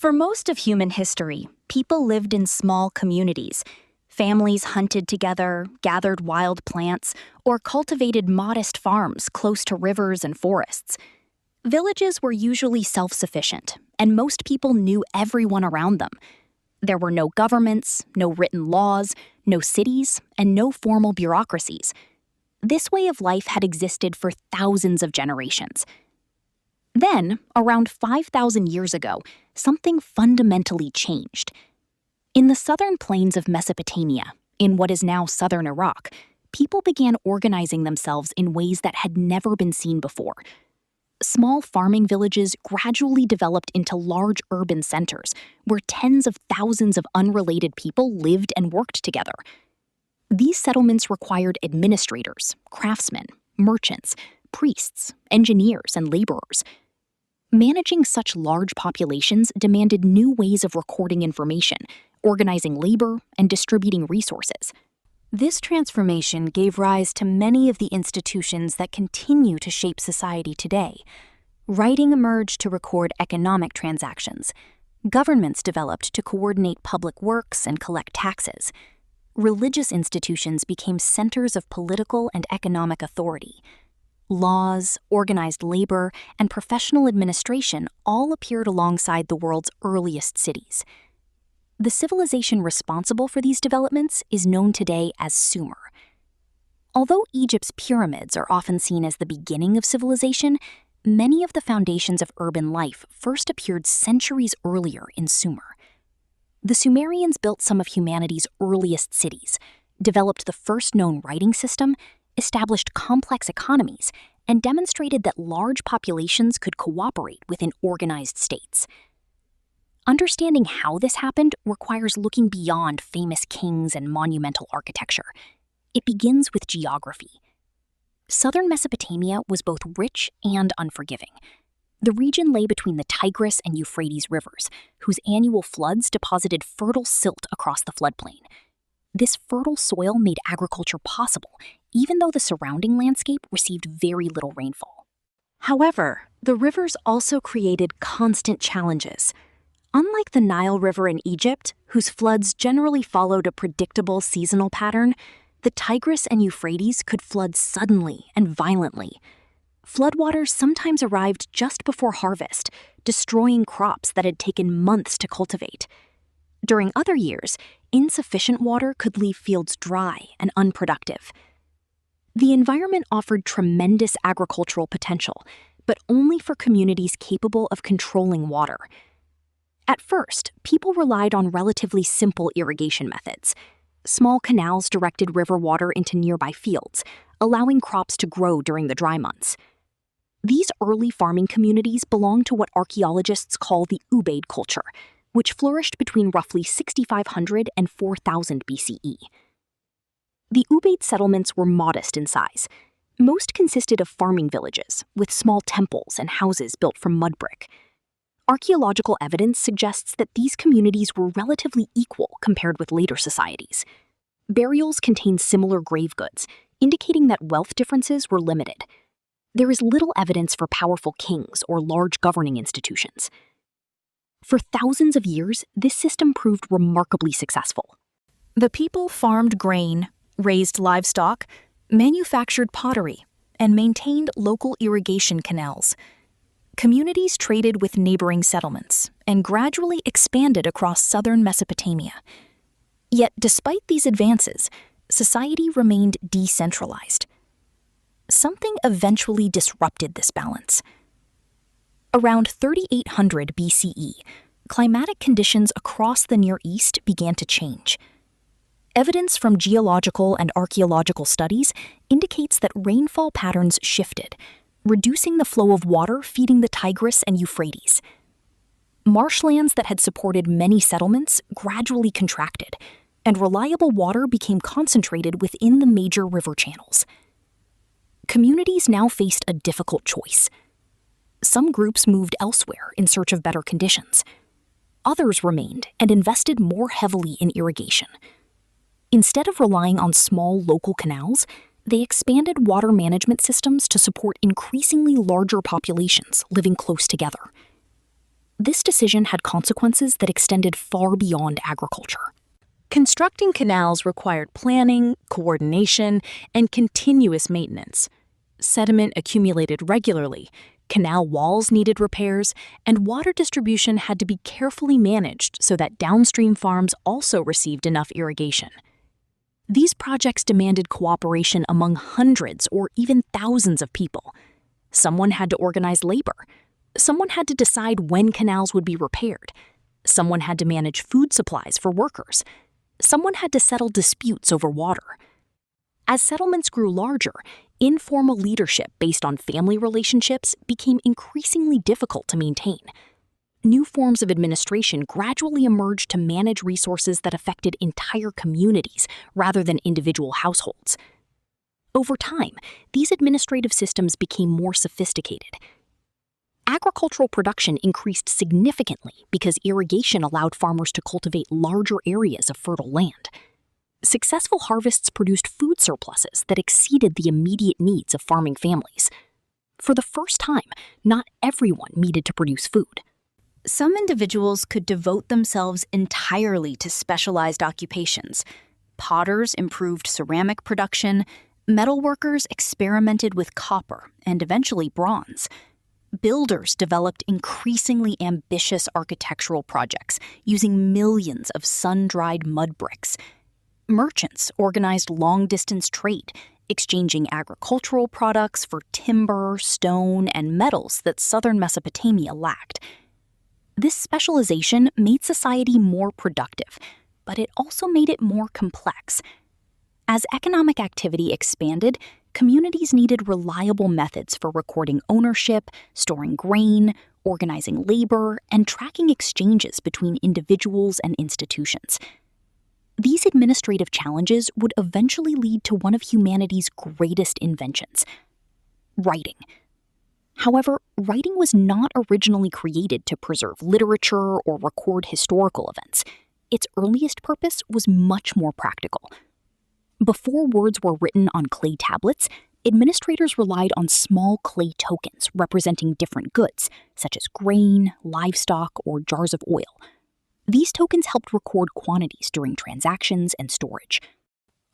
For most of human history, people lived in small communities. Families hunted together, gathered wild plants, or cultivated modest farms close to rivers and forests. Villages were usually self-sufficient, and most people knew everyone around them. There were no governments, no written laws, no cities, and no formal bureaucracies. This way of life had existed for thousands of generations. Then, around 5,000 years ago, something fundamentally changed. In the southern plains of Mesopotamia, in what is now southern Iraq, people began organizing themselves in ways that had never been seen before. Small farming villages gradually developed into large urban centers where tens of thousands of unrelated people lived and worked together. These settlements required administrators, craftsmen, merchants, priests, engineers, and laborers. Managing such large populations demanded new ways of recording information, organizing labor, and distributing resources. This transformation gave rise to many of the institutions that continue to shape society today. Writing emerged to record economic transactions. Governments developed to coordinate public works and collect taxes. Religious institutions became centers of political and economic authority. Laws, organized labor, and professional administration all appeared alongside the world's earliest cities. The civilization responsible for these developments is known today as Sumer. Although Egypt's pyramids are often seen as the beginning of civilization, many of the foundations of urban life first appeared centuries earlier in Sumer. The Sumerians built some of humanity's earliest cities, developed the first known writing system, established complex economies, and demonstrated that large populations could cooperate within organized states. Understanding how this happened requires looking beyond famous kings and monumental architecture. It begins with geography. Southern Mesopotamia was both rich and unforgiving. The region lay between the Tigris and Euphrates rivers, whose annual floods deposited fertile silt across the floodplain. This fertile soil made agriculture possible, even though the surrounding landscape received very little rainfall. However, the rivers also created constant challenges. Unlike the Nile River in Egypt, whose floods generally followed a predictable seasonal pattern, the Tigris and Euphrates could flood suddenly and violently. Floodwaters sometimes arrived just before harvest, destroying crops that had taken months to cultivate. During other years, insufficient water could leave fields dry and unproductive. The environment offered tremendous agricultural potential, but only for communities capable of controlling water. At first, people relied on relatively simple irrigation methods. Small canals directed river water into nearby fields, allowing crops to grow during the dry months. These early farming communities belonged to what archaeologists call the Ubaid culture, which flourished between roughly 6,500 and 4,000 BCE. The Ubaid settlements were modest in size. Most consisted of farming villages, with small temples and houses built from mud brick. Archaeological evidence suggests that these communities were relatively equal compared with later societies. Burials contain similar grave goods, indicating that wealth differences were limited. There is little evidence for powerful kings or large governing institutions. For thousands of years, this system proved remarkably successful. The people farmed grain, raised livestock, manufactured pottery, and maintained local irrigation canals. Communities traded with neighboring settlements and gradually expanded across southern Mesopotamia. Yet, despite these advances, society remained decentralized. Something eventually disrupted this balance. Around 3800 BCE, climatic conditions across the Near East began to change. Evidence from geological and archaeological studies indicates that rainfall patterns shifted, reducing the flow of water feeding the Tigris and Euphrates. Marshlands that had supported many settlements gradually contracted, and reliable water became concentrated within the major river channels. Communities now faced a difficult choice. Some groups moved elsewhere in search of better conditions. Others remained and invested more heavily in irrigation. Instead of relying on small local canals, they expanded water management systems to support increasingly larger populations living close together. This decision had consequences that extended far beyond agriculture. Constructing canals required planning, coordination, and continuous maintenance. Sediment accumulated regularly, canal walls needed repairs, and water distribution had to be carefully managed so that downstream farms also received enough irrigation. These projects demanded cooperation among hundreds or even thousands of people. Someone had to organize labor. Someone had to decide when canals would be repaired. Someone had to manage food supplies for workers. Someone had to settle disputes over water. As settlements grew larger, informal leadership based on family relationships became increasingly difficult to maintain. New forms of administration gradually emerged to manage resources that affected entire communities rather than individual households. Over time, these administrative systems became more sophisticated. Agricultural production increased significantly because irrigation allowed farmers to cultivate larger areas of fertile land. Successful harvests produced food surpluses that exceeded the immediate needs of farming families. For the first time, not everyone needed to produce food. Some individuals could devote themselves entirely to specialized occupations. Potters improved ceramic production, metalworkers experimented with copper and eventually bronze. Builders developed increasingly ambitious architectural projects using millions of sun-dried mud bricks. Merchants organized long-distance trade, exchanging agricultural products for timber, stone, and metals that southern Mesopotamia lacked. This specialization made society more productive, but it also made it more complex. As economic activity expanded, communities needed reliable methods for recording ownership, storing grain, organizing labor, and tracking exchanges between individuals and institutions. These administrative challenges would eventually lead to one of humanity's greatest inventions: writing. However, writing was not originally created to preserve literature or record historical events. Its earliest purpose was much more practical. Before words were written on clay tablets, administrators relied on small clay tokens representing different goods, such as grain, livestock, or jars of oil. These tokens helped record quantities during transactions and storage.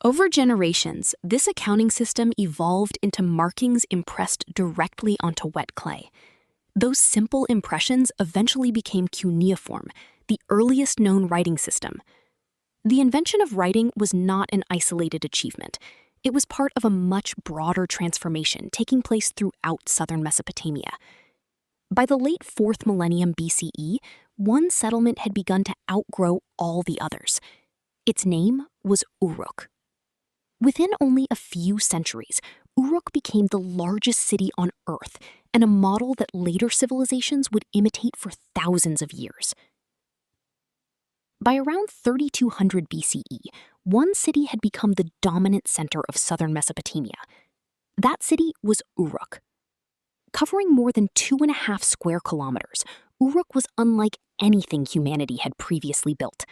Over generations, this accounting system evolved into markings impressed directly onto wet clay. Those simple impressions eventually became cuneiform, the earliest known writing system. The invention of writing was not an isolated achievement. It was part of a much broader transformation taking place throughout southern Mesopotamia. By the late 4th millennium BCE, one settlement had begun to outgrow all the others. Its name was Uruk. Within only a few centuries, Uruk became the largest city on Earth and a model that later civilizations would imitate for thousands of years. By around 3200 BCE, one city had become the dominant center of southern Mesopotamia. That city was Uruk. Covering more than 2.5 square kilometers, Uruk was unlike anything humanity had previously built.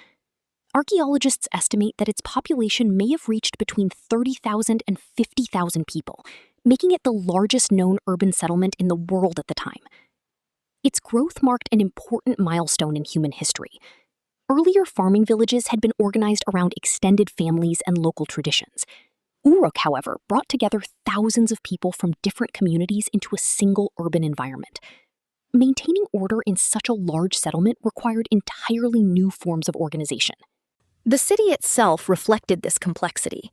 Archaeologists estimate that its population may have reached between 30,000 and 50,000 people, making it the largest known urban settlement in the world at the time. Its growth marked an important milestone in human history. Earlier farming villages had been organized around extended families and local traditions. Uruk, however, brought together thousands of people from different communities into a single urban environment. Maintaining order in such a large settlement required entirely new forms of organization. The city itself reflected this complexity.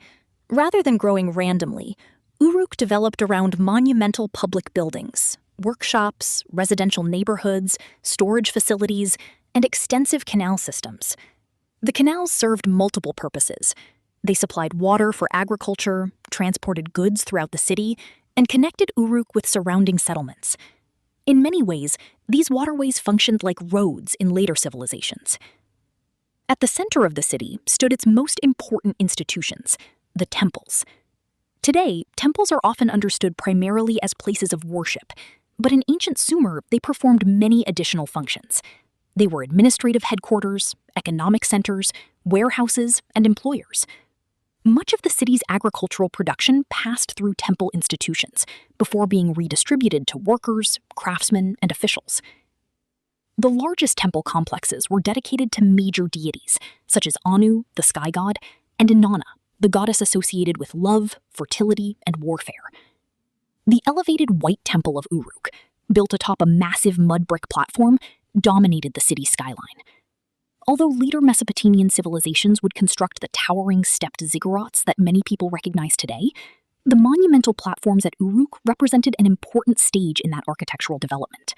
Rather than growing randomly, Uruk developed around monumental public buildings, workshops, residential neighborhoods, storage facilities, and extensive canal systems. The canals served multiple purposes. They supplied water for agriculture, transported goods throughout the city, and connected Uruk with surrounding settlements. In many ways, these waterways functioned like roads in later civilizations. At the center of the city stood its most important institutions, the temples. Today, temples are often understood primarily as places of worship, but in ancient Sumer, they performed many additional functions. They were administrative headquarters, economic centers, warehouses, and employers. Much of the city's agricultural production passed through temple institutions before being redistributed to workers, craftsmen, and officials. The largest temple complexes were dedicated to major deities, such as Anu, the sky god, and Inanna, the goddess associated with love, fertility, and warfare. The elevated White Temple of Uruk, built atop a massive mud brick platform, dominated the city's skyline. Although later Mesopotamian civilizations would construct the towering stepped ziggurats that many people recognize today, the monumental platforms at Uruk represented an important stage in that architectural development.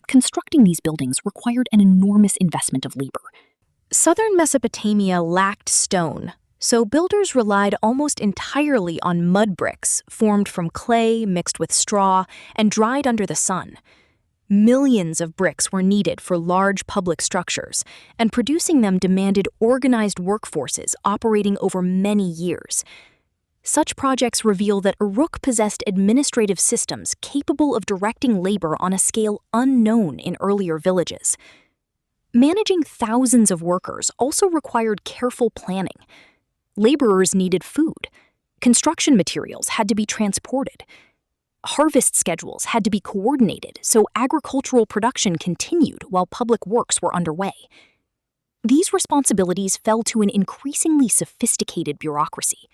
Constructing these buildings required an enormous investment of labor. Southern Mesopotamia lacked stone, so builders relied almost entirely on mud bricks formed from clay mixed with straw and dried under the sun. Millions of bricks were needed for large public structures, and producing them demanded organized workforces operating over many years. Such projects reveal that Uruk possessed administrative systems capable of directing labor on a scale unknown in earlier villages. Managing thousands of workers also required careful planning. Laborers needed food. Construction materials had to be transported. Harvest schedules had to be coordinated so agricultural production continued while public works were underway. These responsibilities fell to an increasingly sophisticated bureaucracy.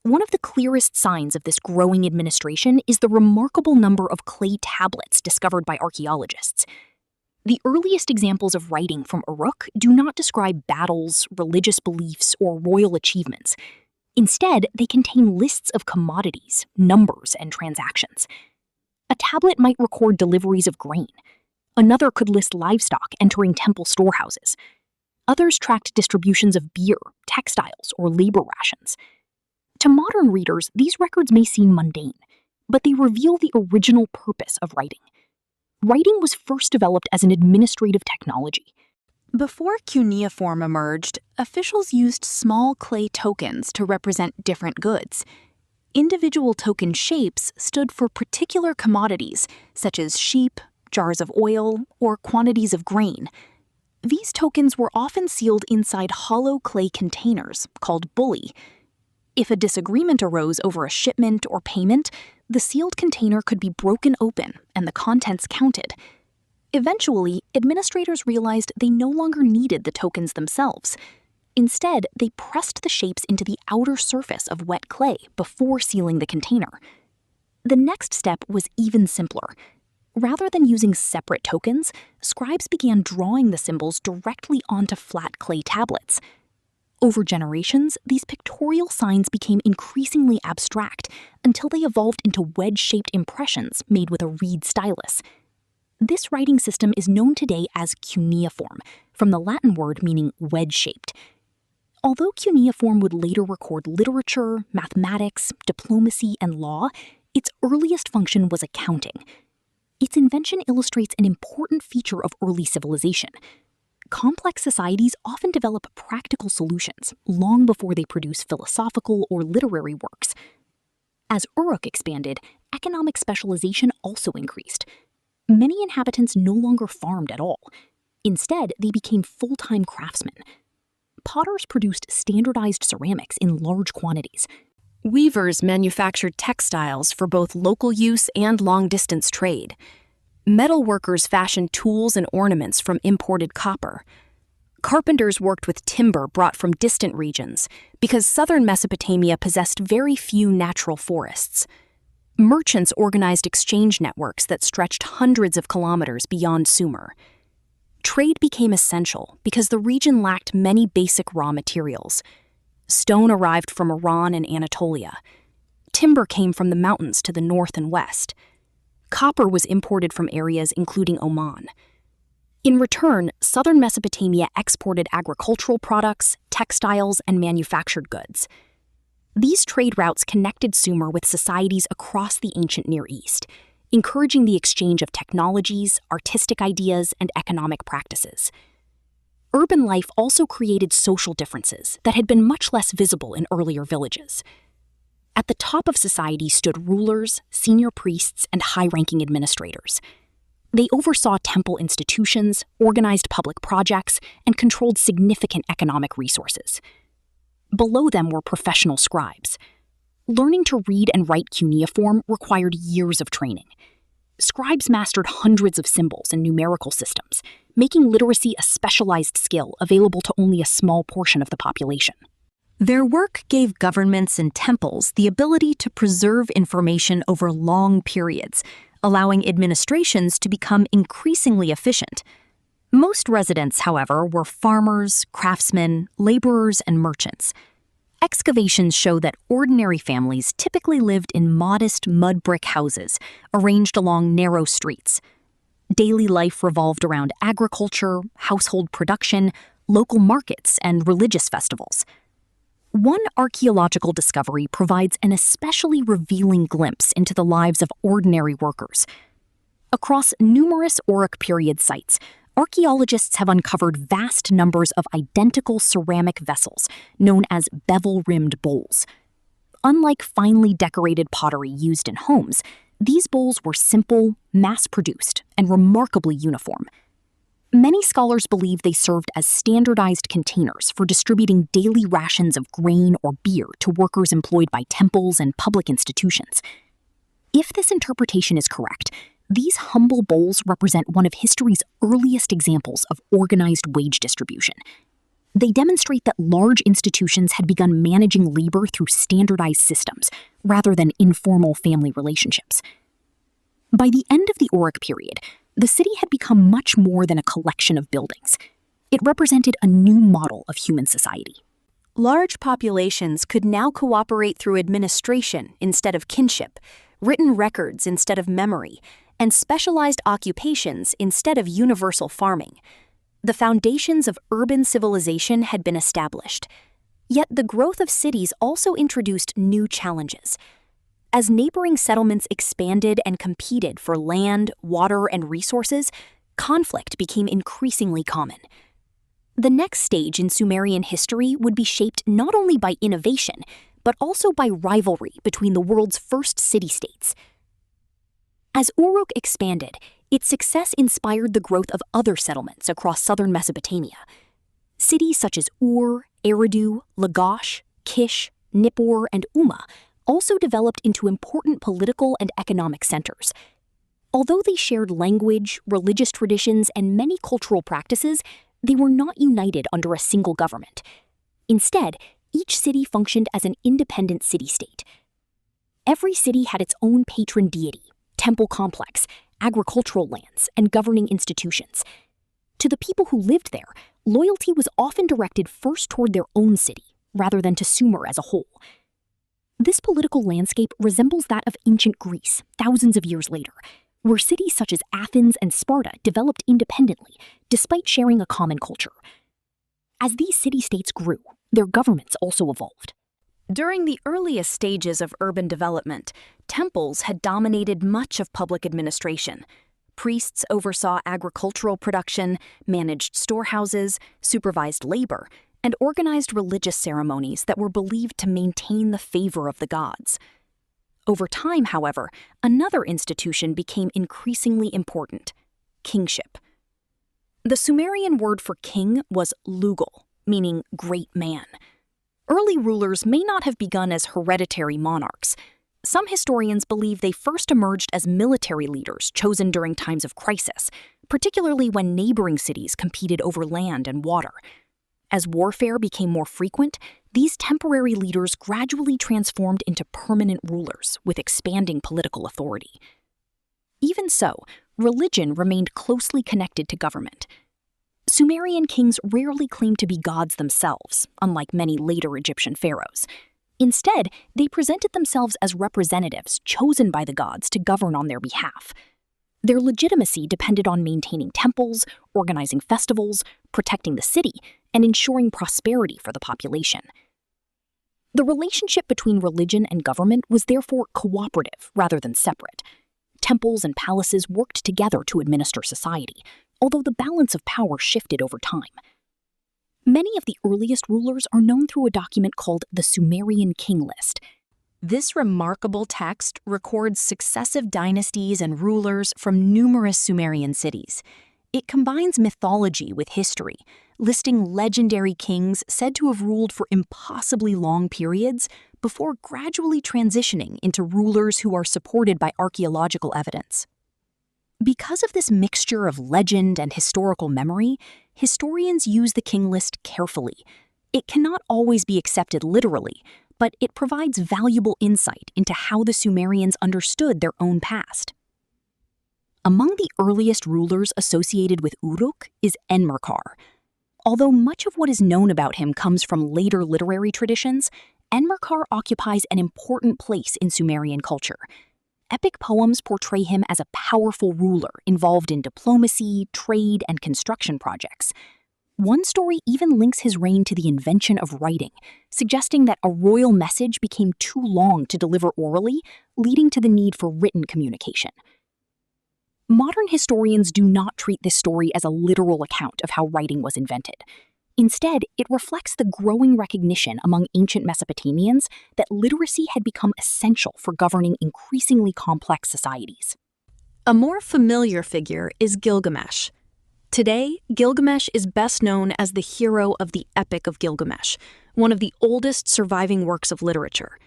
One of the clearest signs of this growing administration is the remarkable number of clay tablets discovered by archaeologists. The earliest examples of writing from Uruk do not describe battles, religious beliefs, or royal achievements. Instead, they contain lists of commodities, numbers, and transactions. A tablet might record deliveries of grain. Another could list livestock entering temple storehouses. Others tracked distributions of beer, textiles, or labor rations. To modern readers, these records may seem mundane, but they reveal the original purpose of writing. Writing was first developed as an administrative technology. Before cuneiform emerged, officials used small clay tokens to represent different goods. Individual token shapes stood for particular commodities, such as sheep, jars of oil, or quantities of grain. These tokens were often sealed inside hollow clay containers, called bulli. If a disagreement arose over a shipment or payment, the sealed container could be broken open and the contents counted. Eventually, administrators realized they no longer needed the tokens themselves. Instead, they pressed the shapes into the outer surface of wet clay before sealing the container. The next step was even simpler. Rather than using separate tokens, scribes began drawing the symbols directly onto flat clay tablets. Over generations, these pictorial signs became increasingly abstract until they evolved into wedge-shaped impressions made with a reed stylus. This writing system is known today as cuneiform, from the Latin word meaning wedge-shaped. Although cuneiform would later record literature, mathematics, diplomacy, and law, its earliest function was accounting. Its invention illustrates an important feature of early civilization. Complex societies often develop practical solutions long before they produce philosophical or literary works. As Uruk expanded, economic specialization also increased. Many inhabitants no longer farmed at all. Instead, they became full-time craftsmen. Potters produced standardized ceramics in large quantities. Weavers manufactured textiles for both local use and long-distance trade. Metal workers fashioned tools and ornaments from imported copper. Carpenters worked with timber brought from distant regions because southern Mesopotamia possessed very few natural forests. Merchants organized exchange networks that stretched hundreds of kilometers beyond Sumer. Trade became essential because the region lacked many basic raw materials. Stone arrived from Iran and Anatolia. Timber came from the mountains to the north and west. Copper was imported from areas including Oman. In return, southern Mesopotamia exported agricultural products, textiles, and manufactured goods. These trade routes connected Sumer with societies across the ancient Near East, encouraging the exchange of technologies, artistic ideas, and economic practices. Urban life also created social differences that had been much less visible in earlier villages. At the top of society stood rulers, senior priests, and high-ranking administrators. They oversaw temple institutions, organized public projects, and controlled significant economic resources. Below them were professional scribes. Learning to read and write cuneiform required years of training. Scribes mastered hundreds of symbols and numerical systems, making literacy a specialized skill available to only a small portion of the population. Their work gave governments and temples the ability to preserve information over long periods, allowing administrations to become increasingly efficient. Most residents, however, were farmers, craftsmen, laborers, and merchants. Excavations show that ordinary families typically lived in modest mud brick houses arranged along narrow streets. Daily life revolved around agriculture, household production, local markets, and religious festivals. One archaeological discovery provides an especially revealing glimpse into the lives of ordinary workers. Across numerous Auric period sites, archaeologists have uncovered vast numbers of identical ceramic vessels, known as bevel-rimmed bowls. Unlike finely decorated pottery used in homes, these bowls were simple, mass-produced, and remarkably uniform. Many scholars believe they served as standardized containers for distributing daily rations of grain or beer to workers employed by temples and public institutions. If this interpretation is correct, these humble bowls represent one of history's earliest examples of organized wage distribution. They demonstrate that large institutions had begun managing labor through standardized systems, rather than informal family relationships. By the end of the Auric period, the city had become much more than a collection of buildings. It represented a new model of human society. Large populations could now cooperate through administration instead of kinship, written records instead of memory, and specialized occupations instead of universal farming. The foundations of urban civilization had been established. Yet the growth of cities also introduced new challenges. As neighboring settlements expanded and competed for land, water, and resources, conflict became increasingly common. The next stage in Sumerian history would be shaped not only by innovation, but also by rivalry between the world's first city-states. As Uruk expanded, its success inspired the growth of other settlements across southern Mesopotamia. Cities such as Ur, Eridu, Lagash, Kish, Nippur, and Umma also developed into important political and economic centers. Although they shared language, religious traditions, and many cultural practices, they were not united under a single government. Instead, each city functioned as an independent city-state. Every city had its own patron deity, temple complex, agricultural lands, and governing institutions. To the people who lived there, loyalty was often directed first toward their own city, rather than to Sumer as a whole. This political landscape resembles that of ancient Greece, thousands of years later, where cities such as Athens and Sparta developed independently, despite sharing a common culture. As these city-states grew, their governments also evolved. During the earliest stages of urban development, temples had dominated much of public administration. Priests oversaw agricultural production, managed storehouses, supervised labor, and organized religious ceremonies that were believed to maintain the favor of the gods. Over time, however, another institution became increasingly important: kingship. The Sumerian word for king was lugal, meaning great man. Early rulers may not have begun as hereditary monarchs. Some historians believe they first emerged as military leaders chosen during times of crisis, particularly when neighboring cities competed over land and water. As warfare became more frequent, these temporary leaders gradually transformed into permanent rulers with expanding political authority. Even so, religion remained closely connected to government. Sumerian kings rarely claimed to be gods themselves, unlike many later Egyptian pharaohs. Instead, they presented themselves as representatives chosen by the gods to govern on their behalf. Their legitimacy depended on maintaining temples, organizing festivals, protecting the city, and ensuring prosperity for the population. The relationship between religion and government was therefore cooperative rather than separate. Temples and palaces worked together to administer society, although the balance of power shifted over time. Many of the earliest rulers are known through a document called the Sumerian King List. This remarkable text records successive dynasties and rulers from numerous Sumerian cities. It combines mythology with history, listing legendary kings said to have ruled for impossibly long periods before gradually transitioning into rulers who are supported by archaeological evidence. Because of this mixture of legend and historical memory, historians use the King List carefully. It cannot always be accepted literally, but it provides valuable insight into how the Sumerians understood their own past. Among the earliest rulers associated with Uruk is Enmerkar. Although much of what is known about him comes from later literary traditions, Enmerkar occupies an important place in Sumerian culture. Epic poems portray him as a powerful ruler involved in diplomacy, trade, and construction projects. One story even links his reign to the invention of writing, suggesting that a royal message became too long to deliver orally, leading to the need for written communication. Modern historians do not treat this story as a literal account of how writing was invented. Instead, it reflects the growing recognition among ancient Mesopotamians that literacy had become essential for governing increasingly complex societies. A more familiar figure is Gilgamesh. Today, Gilgamesh is best known as the hero of the Epic of Gilgamesh, one of the oldest surviving works of literature.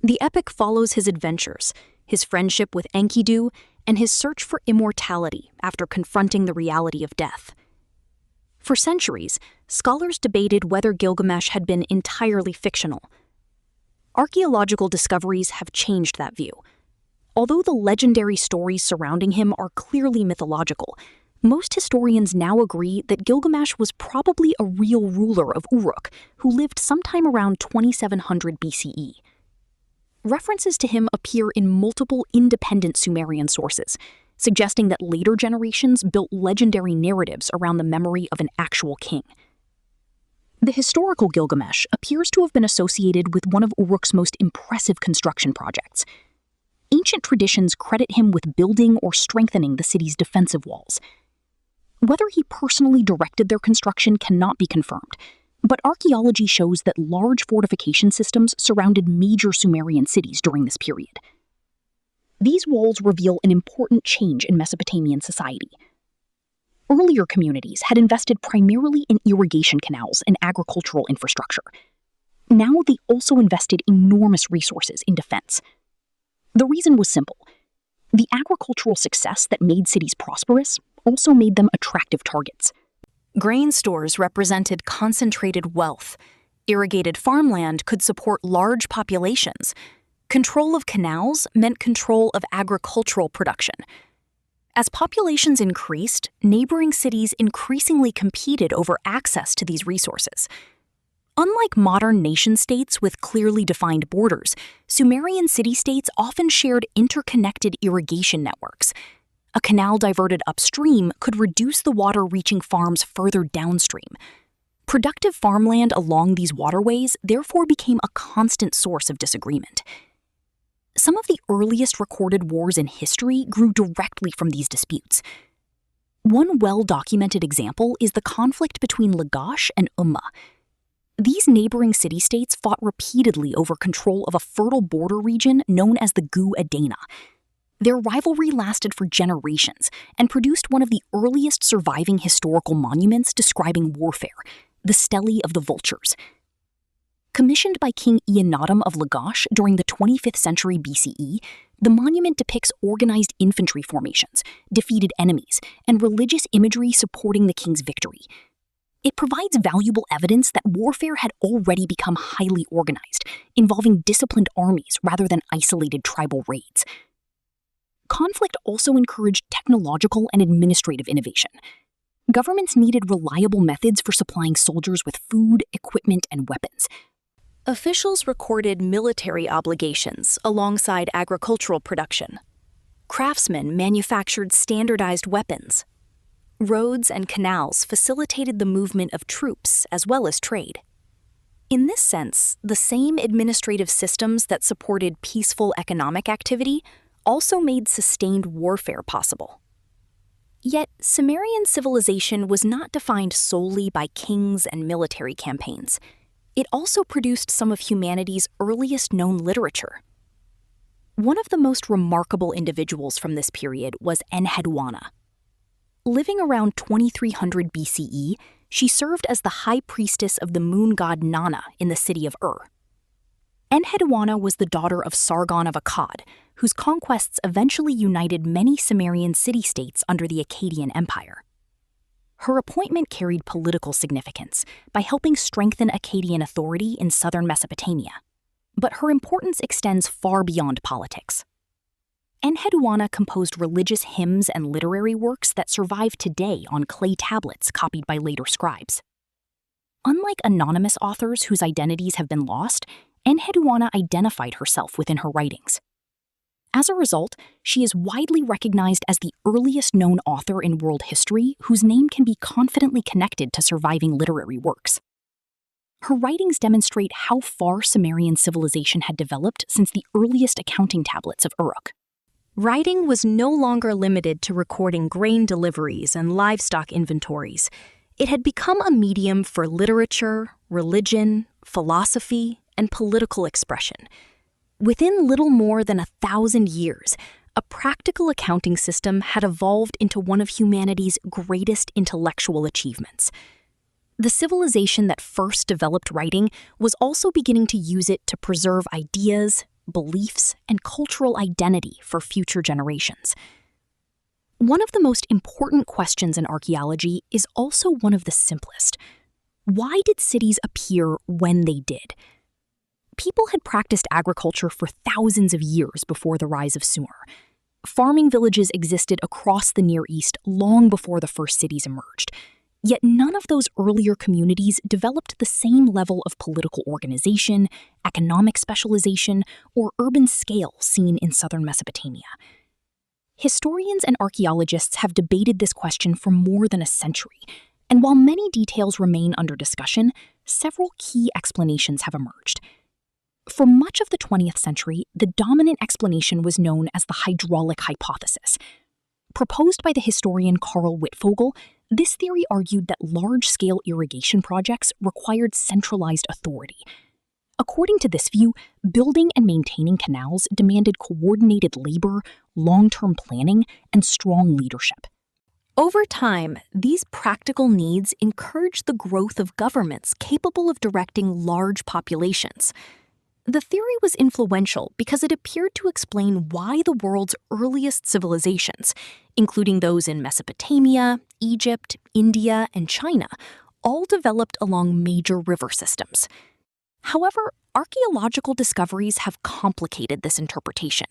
The epic follows his adventures, his friendship with Enkidu, and his search for immortality after confronting the reality of death. For centuries, scholars debated whether Gilgamesh had been entirely fictional. Archaeological discoveries have changed that view. Although the legendary stories surrounding him are clearly mythological, most historians now agree that Gilgamesh was probably a real ruler of Uruk who lived sometime around 2700 BCE. References to him appear in multiple independent Sumerian sources, suggesting that later generations built legendary narratives around the memory of an actual king. The historical Gilgamesh appears to have been associated with one of Uruk's most impressive construction projects. Ancient traditions credit him with building or strengthening the city's defensive walls. Whether he personally directed their construction cannot be confirmed, but archaeology shows that large fortification systems surrounded major Sumerian cities during this period. These walls reveal an important change in Mesopotamian society. Earlier communities had invested primarily in irrigation canals and agricultural infrastructure. Now they also invested enormous resources in defense. The reason was simple. The agricultural success that made cities prosperous also made them attractive targets. Grain stores represented concentrated wealth. Irrigated farmland could support large populations. Control of canals meant control of agricultural production. As populations increased, neighboring cities increasingly competed over access to these resources. Unlike modern nation-states with clearly defined borders, Sumerian city-states often shared interconnected irrigation networks. A canal diverted upstream could reduce the water reaching farms further downstream. Productive farmland along these waterways therefore became a constant source of disagreement. Some of the earliest recorded wars in history grew directly from these disputes. One well-documented example is the conflict between Lagash and Umma. These neighboring city-states fought repeatedly over control of a fertile border region known as the Gu Adana. Their rivalry lasted for generations and produced one of the earliest surviving historical monuments describing warfare, the Stele of the Vultures. Commissioned by King Enheduanna of Lagash during the 25th century BCE, the monument depicts organized infantry formations, defeated enemies, and religious imagery supporting the king's victory. It provides valuable evidence that warfare had already become highly organized, involving disciplined armies rather than isolated tribal raids. Conflict also encouraged technological and administrative innovation. Governments needed reliable methods for supplying soldiers with food, equipment, and weapons. Officials recorded military obligations alongside agricultural production. Craftsmen manufactured standardized weapons. Roads and canals facilitated the movement of troops as well as trade. In this sense, the same administrative systems that supported peaceful economic activity also made sustained warfare possible. Yet, Sumerian civilization was not defined solely by kings and military campaigns. It also produced some of humanity's earliest known literature. One of the most remarkable individuals from this period was Enheduanna. Living around 2300 BCE, she served as the high priestess of the moon god Nana in the city of Ur. Enheduanna was the daughter of Sargon of Akkad, whose conquests eventually united many Sumerian city-states under the Akkadian Empire. Her appointment carried political significance by helping strengthen Akkadian authority in southern Mesopotamia. But her importance extends far beyond politics. Enheduanna composed religious hymns and literary works that survive today on clay tablets copied by later scribes. Unlike anonymous authors whose identities have been lost, Enheduanna identified herself within her writings. As a result, she is widely recognized as the earliest known author in world history whose name can be confidently connected to surviving literary works. Her writings demonstrate how far Sumerian civilization had developed since the earliest accounting tablets of Uruk. Writing was no longer limited to recording grain deliveries and livestock inventories. It had become a medium for literature, religion, philosophy, and political expression. Within little more than 1,000 years, a practical accounting system had evolved into one of humanity's greatest intellectual achievements. The civilization that first developed writing was also beginning to use it to preserve ideas, beliefs, and cultural identity for future generations. One of the most important questions in archaeology is also one of the simplest. Why did cities appear when they did? People had practiced agriculture for thousands of years before the rise of Sumer. Farming villages existed across the Near East long before the first cities emerged. Yet none of those earlier communities developed the same level of political organization, economic specialization, or urban scale seen in southern Mesopotamia. Historians and archaeologists have debated this question for more than a century, and while many details remain under discussion, several key explanations have emerged. For much of the 20th century, the dominant explanation was known as the hydraulic hypothesis. Proposed by the historian Karl Wittfogel, this theory argued that large-scale irrigation projects required centralized authority. According to this view, building and maintaining canals demanded coordinated labor, long-term planning, and strong leadership. Over time, these practical needs encouraged the growth of governments capable of directing large populations. The theory was influential because it appeared to explain why the world's earliest civilizations, including those in Mesopotamia, Egypt, India, and China, all developed along major river systems. However, archaeological discoveries have complicated this interpretation.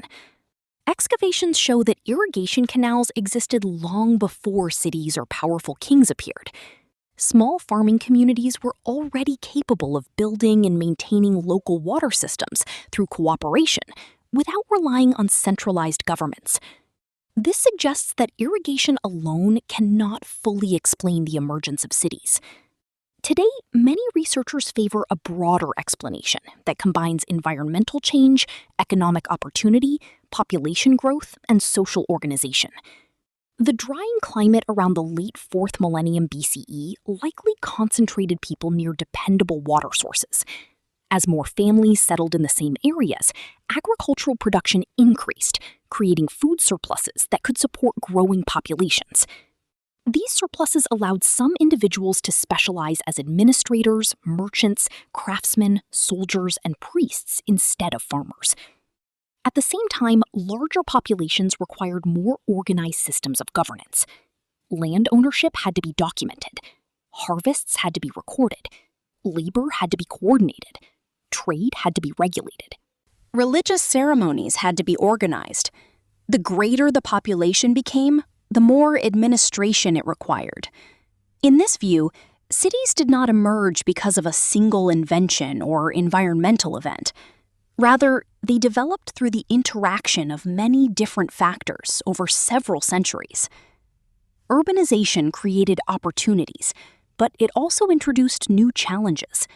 Excavations show that irrigation canals existed long before cities or powerful kings appeared. Small farming communities were already capable of building and maintaining local water systems through cooperation, without relying on centralized governments. This suggests that irrigation alone cannot fully explain the emergence of cities. Today, many researchers favor a broader explanation that combines environmental change, economic opportunity, population growth, and social organization. The drying climate around the late 4th millennium BCE likely concentrated people near dependable water sources. As more families settled in the same areas, agricultural production increased, creating food surpluses that could support growing populations. These surpluses allowed some individuals to specialize as administrators, merchants, craftsmen, soldiers, and priests instead of farmers. At the same time, larger populations required more organized systems of governance. Land ownership had to be documented. Harvests had to be recorded. Labor had to be coordinated. Trade had to be regulated. Religious ceremonies had to be organized. The greater the population became, the more administration it required. In this view, cities did not emerge because of a single invention or environmental event. Rather, they developed through the interaction of many different factors over several centuries. Urbanization created opportunities, but it also introduced new challenges.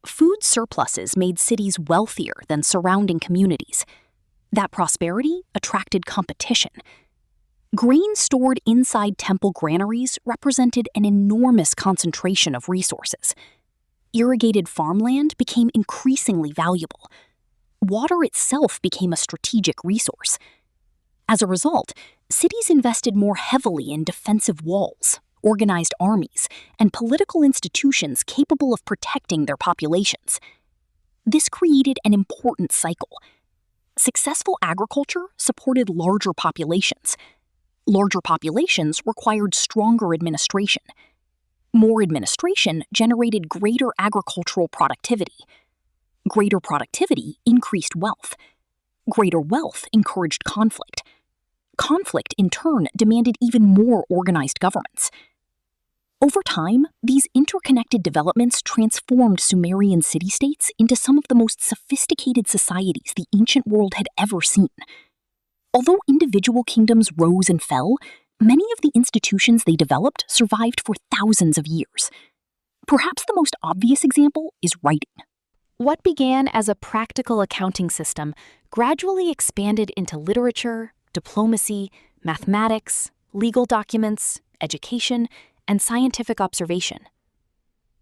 Food surpluses made cities wealthier than surrounding communities. That prosperity attracted competition. Grain stored inside temple granaries represented an enormous concentration of resources. Irrigated farmland became increasingly valuable. Water itself became a strategic resource. As a result, cities invested more heavily in defensive walls, organized armies, and political institutions capable of protecting their populations. This created an important cycle. Successful agriculture supported larger populations. Larger populations required stronger administration. More administration generated greater agricultural productivity. Greater productivity increased wealth. Greater wealth encouraged conflict. Conflict, in turn, demanded even more organized governments. Over time, these interconnected developments transformed Sumerian city-states into some of the most sophisticated societies the ancient world had ever seen. Although individual kingdoms rose and fell, many of the institutions they developed survived for thousands of years. Perhaps the most obvious example is writing. What began as a practical accounting system gradually expanded into literature, diplomacy, mathematics, legal documents, education, and scientific observation.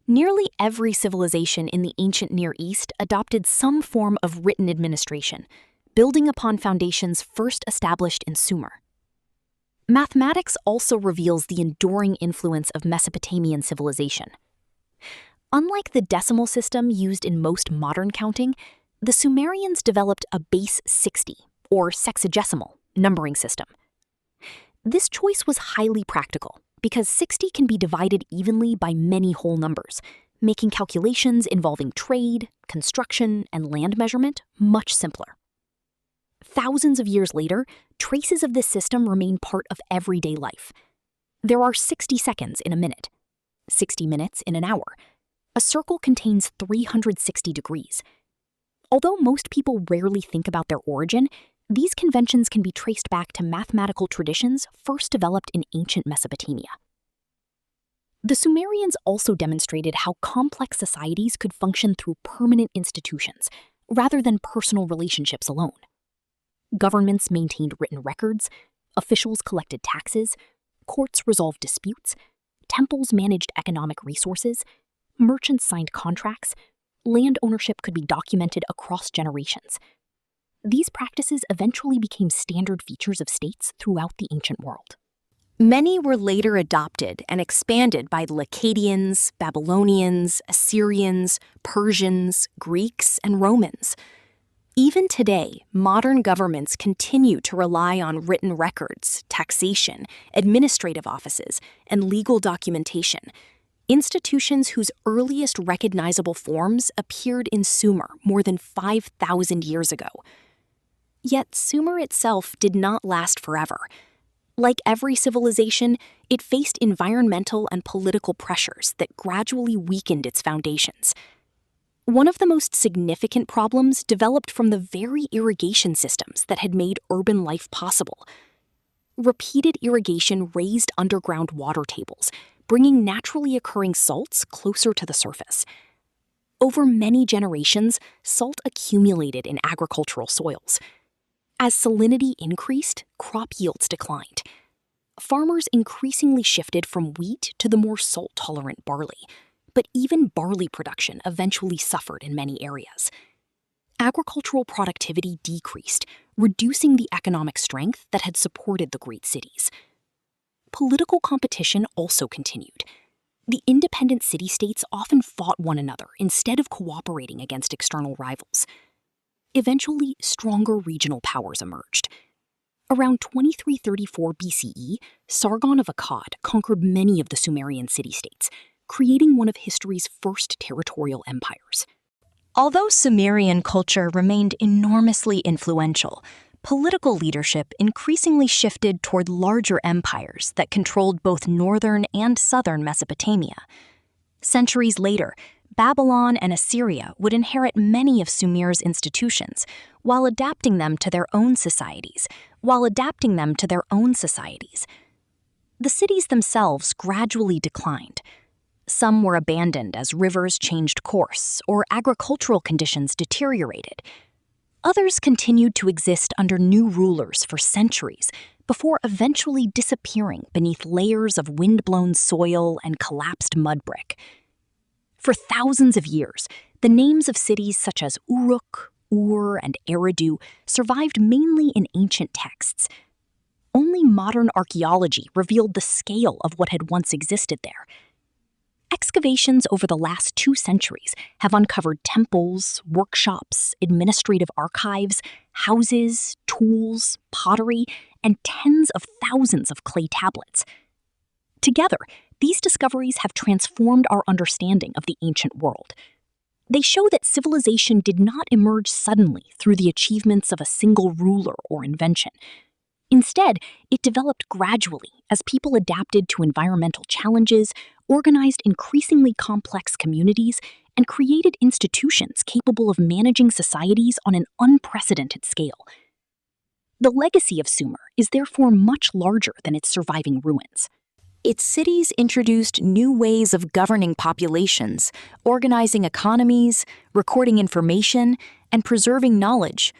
Nearly every civilization in the ancient Near East adopted some form of written administration, building upon foundations first established in Sumer. Mathematics also reveals the enduring influence of Mesopotamian civilization. Unlike the decimal system used in most modern counting, the Sumerians developed a base 60, or sexagesimal, numbering system. This choice was highly practical because 60 can be divided evenly by many whole numbers, making calculations involving trade, construction, and land measurement much simpler. Thousands of years later, traces of this system remain part of everyday life. There are 60 seconds in a minute, 60 minutes in an hour. A circle contains 360 degrees. Although most people rarely think about their origin, these conventions can be traced back to mathematical traditions first developed in ancient Mesopotamia. The Sumerians also demonstrated how complex societies could function through permanent institutions, rather than personal relationships alone. Governments maintained written records, officials collected taxes, courts resolved disputes, temples managed economic resources, merchants signed contracts, land ownership could be documented across generations. These practices eventually became standard features of states throughout the ancient world. Many were later adopted and expanded by the Akkadians, Babylonians, Assyrians, Persians, Greeks, and Romans. Even today, modern governments continue to rely on written records, taxation, administrative offices, and legal documentation, institutions whose earliest recognizable forms appeared in Sumer more than 5,000 years ago. Yet Sumer itself did not last forever. Like every civilization, it faced environmental and political pressures that gradually weakened its foundations. One of the most significant problems developed from the very irrigation systems that had made urban life possible. Repeated irrigation raised underground water tables, bringing naturally occurring salts closer to the surface. Over many generations, salt accumulated in agricultural soils. As salinity increased, crop yields declined. Farmers increasingly shifted from wheat to the more salt-tolerant barley, but even barley production eventually suffered in many areas. Agricultural productivity decreased, reducing the economic strength that had supported the great cities. Political competition also continued. The independent city-states often fought one another instead of cooperating against external rivals. Eventually, stronger regional powers emerged. Around 2334 BCE, Sargon of Akkad conquered many of the Sumerian city-states, creating one of history's first territorial empires. Although Sumerian culture remained enormously influential, political leadership increasingly shifted toward larger empires that controlled both northern and southern Mesopotamia. Centuries later, Babylon and Assyria would inherit many of Sumer's institutions, while adapting them to their own societies. The cities themselves gradually declined. Some were abandoned as rivers changed course or agricultural conditions deteriorated. Others continued to exist under new rulers for centuries before eventually disappearing beneath layers of wind-blown soil and collapsed mud brick. For thousands of years, the names of cities such as Uruk, Ur, and Eridu survived mainly in ancient texts. Only modern archaeology revealed the scale of what had once existed there. excavations over the last 2 centuries have uncovered temples, workshops, administrative archives, houses, tools, pottery, and tens of thousands of clay tablets. Together, these discoveries have transformed our understanding of the ancient world. They show that civilization did not emerge suddenly through the achievements of a single ruler or invention. Instead, it developed gradually as people adapted to environmental challenges, organized increasingly complex communities, and created institutions capable of managing societies on an unprecedented scale. The legacy of Sumer is therefore much larger than its surviving ruins. Its cities introduced new ways of governing populations, organizing economies, recording information, and preserving knowledge.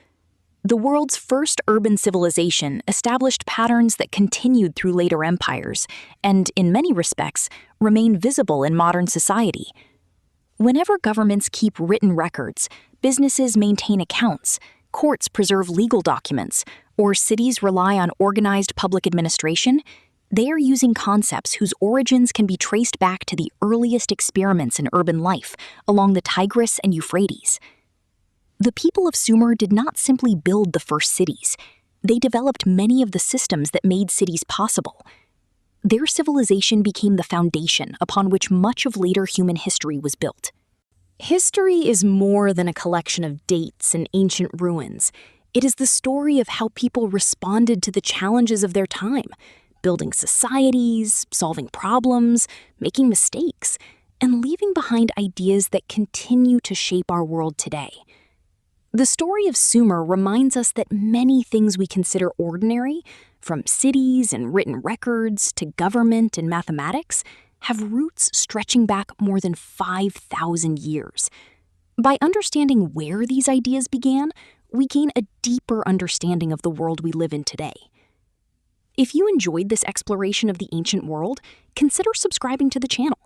The world's first urban civilization established patterns that continued through later empires and, in many respects, remain visible in modern society. Whenever governments keep written records, businesses maintain accounts, courts preserve legal documents, or cities rely on organized public administration, they are using concepts whose origins can be traced back to the earliest experiments in urban life along the Tigris and Euphrates. The people of Sumer did not simply build the first cities. They developed many of the systems that made cities possible. Their civilization became the foundation upon which much of later human history was built. History is more than a collection of dates and ancient ruins. It is the story of how people responded to the challenges of their time, building societies, solving problems, making mistakes, and leaving behind ideas that continue to shape our world today. The story of Sumer reminds us that many things we consider ordinary, from cities and written records to government and mathematics, have roots stretching back more than 5,000 years. By understanding where these ideas began, we gain a deeper understanding of the world we live in today. If you enjoyed this exploration of the ancient world, consider subscribing to the channel.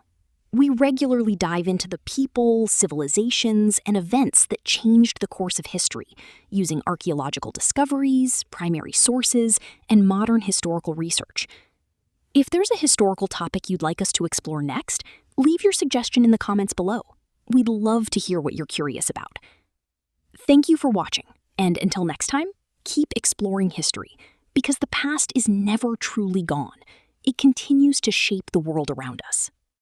We regularly dive into the people, civilizations, and events that changed the course of history, using archaeological discoveries, primary sources, and modern historical research. If there's a historical topic you'd like us to explore next, leave your suggestion in the comments below. We'd love to hear what you're curious about. Thank you for watching, and until next time, keep exploring history, because the past is never truly gone. It continues to shape the world around us.